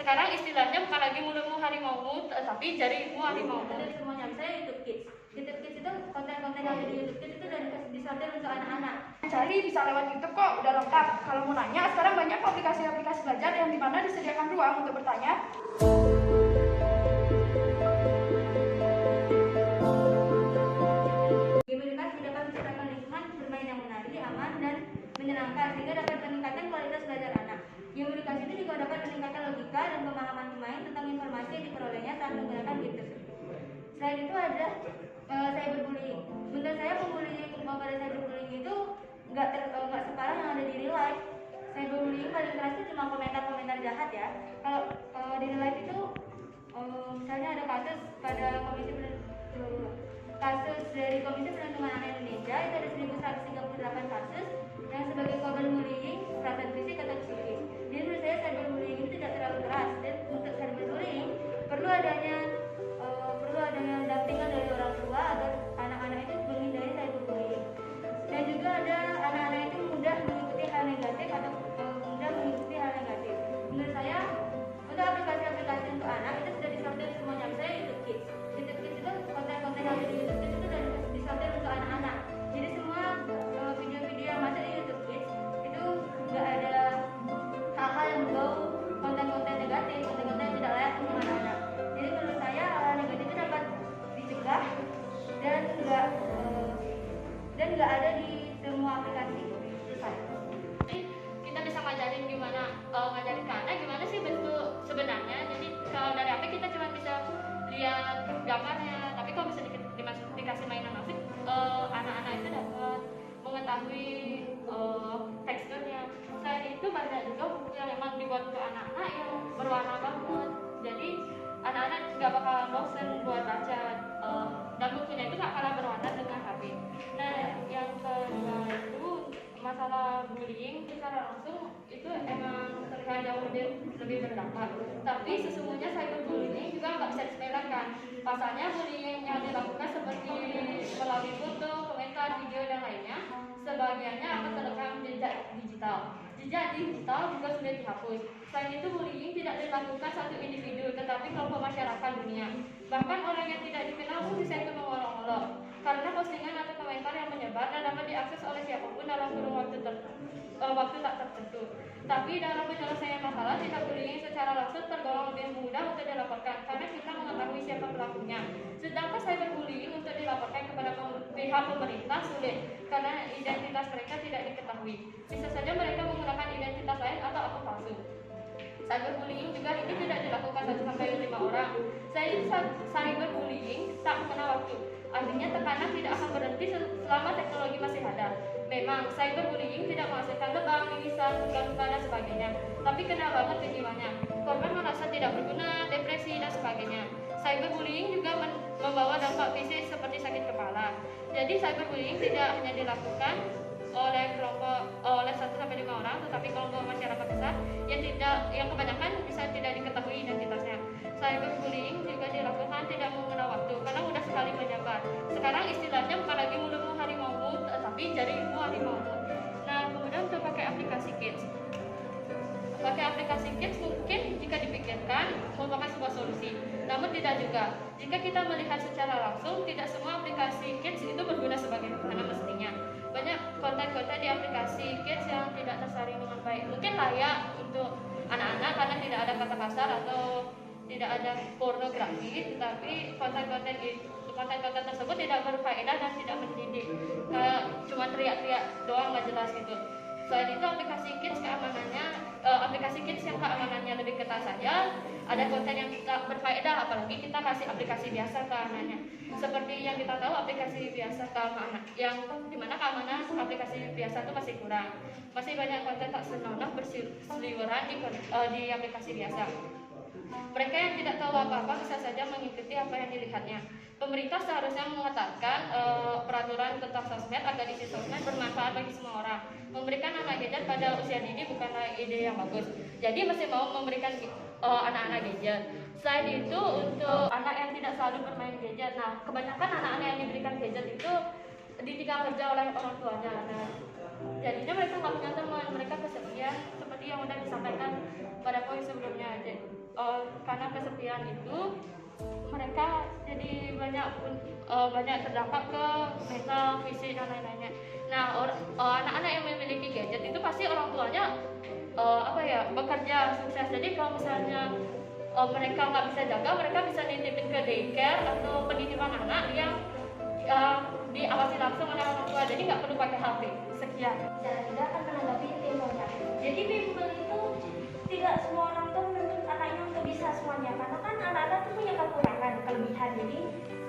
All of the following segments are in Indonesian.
Sekarang istilahnya bukan lagi mulutmu harimaumu, tapi jarimu harimaumu. Dan semuanya saya YouTube Kids. YouTube Kids itu konten-konten yang ada di YouTube Kids itu udah disortir untuk anak-anak. Cari bisa lewat YouTube kok, udah lengkap. Kalau mau nanya, sekarang banyak aplikasi-aplikasi belajar yang dimana disediakan ruang untuk bertanya. Game edukasi dapat menciptakan lingkungan bermain yang menarik, aman, dan menyenangkan sehingga dapat meningkatkan kualitas belajar anak. Game edukasi itu juga dapat meningkatkan logika dan pemahaman pemain tentang informasi yang diperolehnya saat menggunakan game tersebut. Selain itu ada cyberbullying. Menurut saya pembullying pada cyberbullying itu nggak separah yang ada di real life. Cyberbullying paling keras itu cuma komentar-komentar jahat ya. Kalau di real life itu misalnya ada kasus dari Komisi Perlindungan Anak Indonesia itu ada 1138 kasus yang sebagai korban bullying kekerasan fisik atau psikis. Jadi menurut saya cyberbullying itu tidak terlalu keras, dan untuk cyberbullying perlu adanya dampingan dari orang tua agar anak-anak itu menghindari cyberbullying. Dan juga ada anak-anak itu mudah mengikuti hal negatif atau mudah mengikuti hal negatif. Menurut saya untuk aplikasi-aplikasi untuk anak itu sudah disortir semuanya. Misalnya YouTube Kids. YouTube Kids itu konten-konten yang ada di YouTube Kids itu sudah disortir untuk anak-anak. Jadi semua video-video yang masuk di YouTube Kids itu nggak ada hal-hal yang berbau konten-konten negatif, konten-konten yang tidak layak untuk anak-anak. Jadi menurut saya hal negatif itu dapat dicegah dan nggak ada di semua aplikasi. Jadi kita bisa ngajarin gimana ngajarin ke anak gimana sih bentuk sebenarnya. Jadi kalau dari HP kita cuma bisa lihat gambarnya, tapi kalau bisa dikasih mainan musik, anak-anak itu dapat mengetahui teksturnya. Selain itu banyak juga buku yang memang dibuat untuk anak-anak yang berwarna banget, jadi anak-anak nggak bakal bosen buat baca, dan bukunya itu nggak kalah berwarna dengan HP. Nah, yang kedua itu masalah bullying secara langsung itu emang terlihat jauh lebih berdampak, tapi sesungguhnya cyberbullying juga nggak bisa disepelekan. Pasalnya bullying yang dilakukan seperti melalui foto, komentar, video dan lainnya, sebagiannya akan terekam jejak digital. Jejak digital juga sudah dihapus. Selain itu, bullying tidak dilakukan satu individu, tetapi kelompok masyarakat dunia. Bahkan orang yang tidak dikenal pun bisa ikut mengolok-olok karena postingan atau komentar yang menyebar dan dapat diakses oleh siapapun dalam kurun waktu tak tertentu. Tapi dalam penyelesaian masalah, tindak bullying secara langsung tergolong lebih mudah untuk dilaporkan karena kita mengetahui siapa pelakunya. Sedangkan cyberbullying untuk dilaporkan kepada pihak pemerintah sulit karena identitas mereka tidak diketahui. Bisa saja mereka menggunakan identitas lain atau akun palsu. Cyberbullying juga ini tidak dilakukan 1-5 orang. Cyberbullying tak mengenal waktu. Artinya tekanan tidak akan berhenti selama teknologi masih ada. Memang cyberbullying tidak menghasilkan lebam, mimisan, luka-luka dan sebagainya, tapi kena banget ke jiwanya. Korban merasa tidak berguna, depresi dan sebagainya. Cyberbullying juga membawa dampak fisik seperti sakit kepala. Jadi cyberbullying tidak hanya dilakukan oleh 1-5 orang, tetapi kelompok masyarakat besar yang kebanyakan bisa tidak diketahui identitasnya. Cyberbullying juga dilakukan tidak mengenal waktu karena mudah sekali menyebar. Sekarang istilahnya bukan lagi mulutmu harimaumu, tapi jarimu harimaumu. Nah, kemudian untuk pakai aplikasi Kids. Pakai aplikasi Kids mungkin jika dipikirkan merupakan sebuah solusi, namun tidak juga. Jika kita melihat secara langsung, tidak semua aplikasi Kids itu berguna sebagaimana mestinya. Banyak konten-konten di aplikasi Kids yang tidak tersaring dengan baik. Mungkin layak untuk anak-anak karena tidak ada kata kasar atau tidak ada pornografi, tetapi konten-konten tersebut tidak berfaedah dan tidak mendidik. Cuma teriak-teriak doang nggak jelas gitu. Selain itu, aplikasi Kids yang keamanannya lebih ketat saja, ada konten yang tidak berfaedah, apalagi kita kasih aplikasi biasa ke anaknya. Seperti yang kita tahu, aplikasi biasa ke anak, yang dimana keamanan aplikasi biasa itu masih kurang. Masih banyak konten tak senonoh berseliweran di aplikasi biasa. Mereka yang tidak tahu apa-apa bisa saja mengikuti apa yang dilihatnya. Pemerintah seharusnya mengetatkan peraturan tentang sosmed agar isi sosmed bermanfaat bagi semua orang. Memberikan anak gadget pada usia dini bukanlah ide yang bagus. Jadi masih mau memberikan anak-anak gadget. Selain itu, untuk anak yang tidak selalu bermain gadget, nah kebanyakan anak-anak yang diberikan gadget itu ditinggal kerja oleh orang tuanya. Nah, jadinya mereka nggak punya teman, mereka kesepian seperti yang sudah disampaikan pada poin sebelumnya. karena kesepian itu mereka jadi banyak terdampak ke mental, fisik dan lain-lainnya. Nah, anak-anak yang memiliki gadget itu pasti orang tuanya bekerja sukses. Jadi kalau misalnya mereka nggak bisa jaga, mereka bisa nitipin ke daycare atau penitipan anak yang diawasi langsung oleh orang tua. Jadi nggak perlu pakai HP. Sekian. Cara tidak akan menanggapi infonya. Jadi bimbel itu tidak semua orang tuh menuntut anaknya untuk bisa semuanya, karena kan anak-anak tuh punya kekurangan, kelebihan. Jadi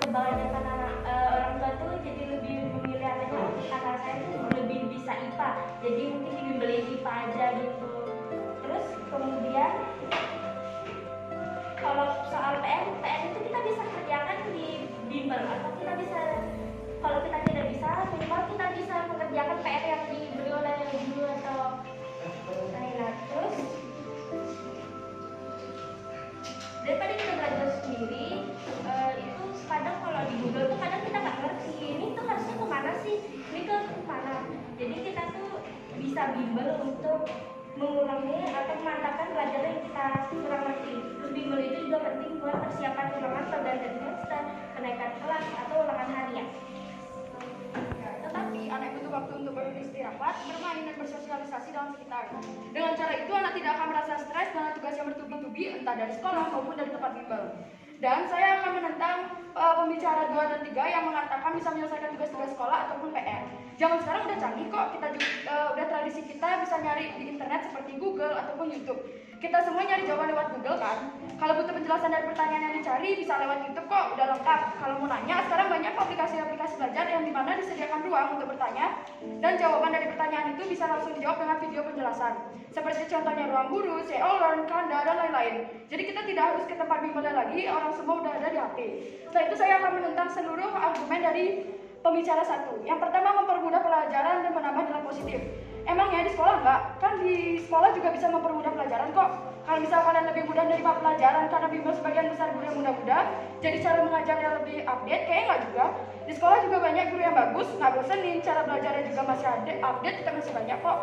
kebanyakan orang tua tuh jadi lebih memilih anaknya, anak saya tuh lebih bisa IPA, jadi mungkin dibimbelin IPA aja gitu. Terus kemudian kalau soal PR itu kita bisa kerjakan di bimbel, atau kita bisa, kalau kita tidak bisa, minimal kita bisa mengerjakan PR yang diberi oleh guru atau lain-lain. Terus daripada kita belajar sendiri, itu kadang kalau di Google tuh kadang kita nggak ngerti ini tuh harusnya kemana sih, ini ke mana. Jadi kita tuh bisa bimbel untuk mengurangi atau memantapkan pelajaran yang kita kurang ngerti. Terus bimbel itu juga penting buat persiapan ulangan pergantian semester, kenaikan kelas atau ulangan harian. Tetapi anak butuh waktu untuk beristirahat, bermain dan bersosialisasi dalam sekitar. Dengan cara itu anak tidak akan merasa stres dengan tugas yang bertubi-tubi entah dari sekolah maupun dari tempat bimbel. Dan saya akan menentang pembicara 2 dan 3 yang mengatakan bisa menyelesaikan tugas-tugas sekolah ataupun PR. Zaman sekarang udah canggih kok, kita juga udah tradisi kita bisa nyari di internet seperti Google ataupun YouTube. Kita semua nyari jawaban lewat Google kan. Kalau butuh penjelasan dari pertanyaan yang dicari bisa lewat YouTube kok, udah lengkap. Kalau mau nanya, sekarang banyak aplikasi-aplikasi belajar yang dimana disediakan ruang untuk bertanya dan jawaban dari pertanyaan itu bisa langsung dijawab dengan video penjelasan. Seperti contohnya Ruang Guru, Learn, Kanda, dan lain-lain. Jadi kita tidak harus ke tempat bimbel lagi, orang semua udah ada di HP. Setelah itu saya akan menentang seluruh argumen dari pembicara 1. Yang pertama, mempermudah pelajaran dan menambah nilai positif. Emangnya di sekolah enggak? Kan di sekolah juga bisa mempermudah pelajaran kok. Kalau misal kalian lebih mudah menerima pelajaran karena bimbel sebagian besar guru yang muda-muda, jadi cara mengajarnya lebih update, kayaknya enggak juga. Di sekolah juga banyak guru yang bagus, nggak bosenin, cara belajarnya juga masih update, kita masih banyak kok.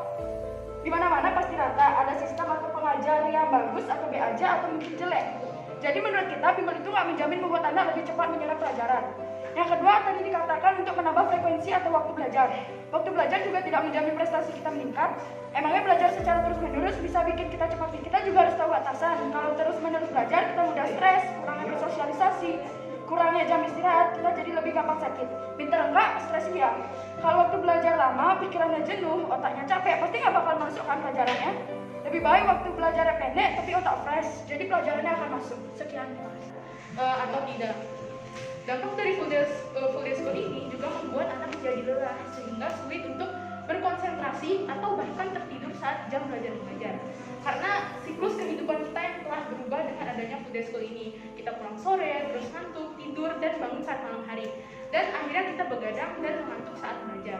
Di mana-mana pasti rata, ada sistem atau pengajar yang bagus atau B aja atau mungkin jelek. Jadi menurut kita, bimbel itu nggak menjamin membuat anak lebih cepat menyerap pelajaran. Yang kedua, tadi dikatakan untuk menambah frekuensi atau waktu belajar. Waktu belajar juga tidak menjamin prestasi kita meningkat. Emangnya belajar secara terus-menerus bisa bikin kita cepat? Kita juga harus tahu batasan. Kalau terus-menerus belajar, kita mudah stres, kurangnya bersosialisasi, kurangnya jam istirahat, kita jadi lebih gampang sakit. Pinter enggak, stres iya. Kalau waktu belajar lama, pikirannya jenuh, otaknya capek, pasti nggak bakal masuk kan pelajarannya. Lebih baik waktu belajarnya pendek, tapi otak fresh, jadi pelajarannya akan masuk. Sekian. Atau tidak. Dampak dari full day school ini juga membuat anak menjadi lelah sehingga sulit untuk berkonsentrasi atau bahkan tertidur saat jam belajar mengajar. Karena siklus kehidupan kita yang telah berubah dengan adanya full day school ini. Kita pulang sore, terus ngantuk, tidur, dan bangun saat malam hari. Dan akhirnya kita begadang dan mengantuk saat belajar.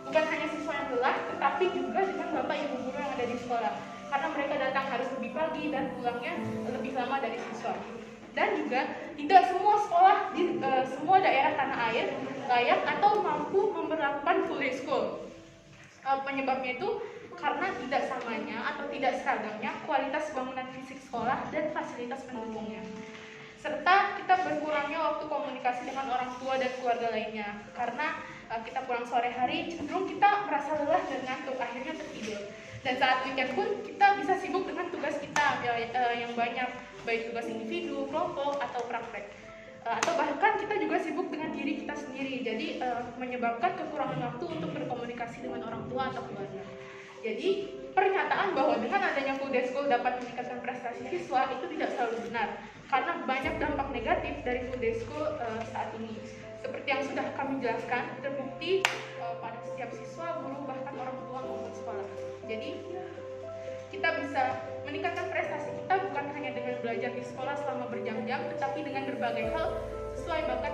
Bukan hanya siswa yang lelah, tetapi juga dengan bapak ibu guru yang ada di sekolah. Karena mereka datang harus lebih pagi dan pulangnya lebih lama dari siswa. Dan juga tidak semua sekolah di semua daerah tanah air layak atau mampu memperlakukan full day school. Penyebabnya itu karena tidak samanya atau tidak seragamnya kualitas bangunan fisik sekolah dan fasilitas pendukungnya, serta kita berkurangnya waktu komunikasi dengan orang tua dan keluarga lainnya. Karena kita pulang sore hari, cenderung kita merasa lelah dan ngantuk, akhirnya tertidur. Dan saat weekend pun kita bisa sibuk dengan tugas kita yang banyak, baik tugas individu, kelompok, atau praktek. Atau bahkan kita juga sibuk dengan diri kita sendiri, jadi menyebabkan kekurangan waktu untuk berkomunikasi dengan orang tua atau keluarga. Jadi pernyataan bahwa dengan adanya full day school dapat meningkatkan prestasi siswa itu tidak selalu benar, karena banyak dampak negatif dari full day school saat ini. Seperti yang sudah kami jelaskan, terbukti pada setiap siswa, guru, bahkan orang tua maupun sekolah. Jadi kita bisa meningkatkan prestasi kita bukan hanya dengan belajar di sekolah selama berjam-jam, tetapi dengan berbagai hal sesuai bakat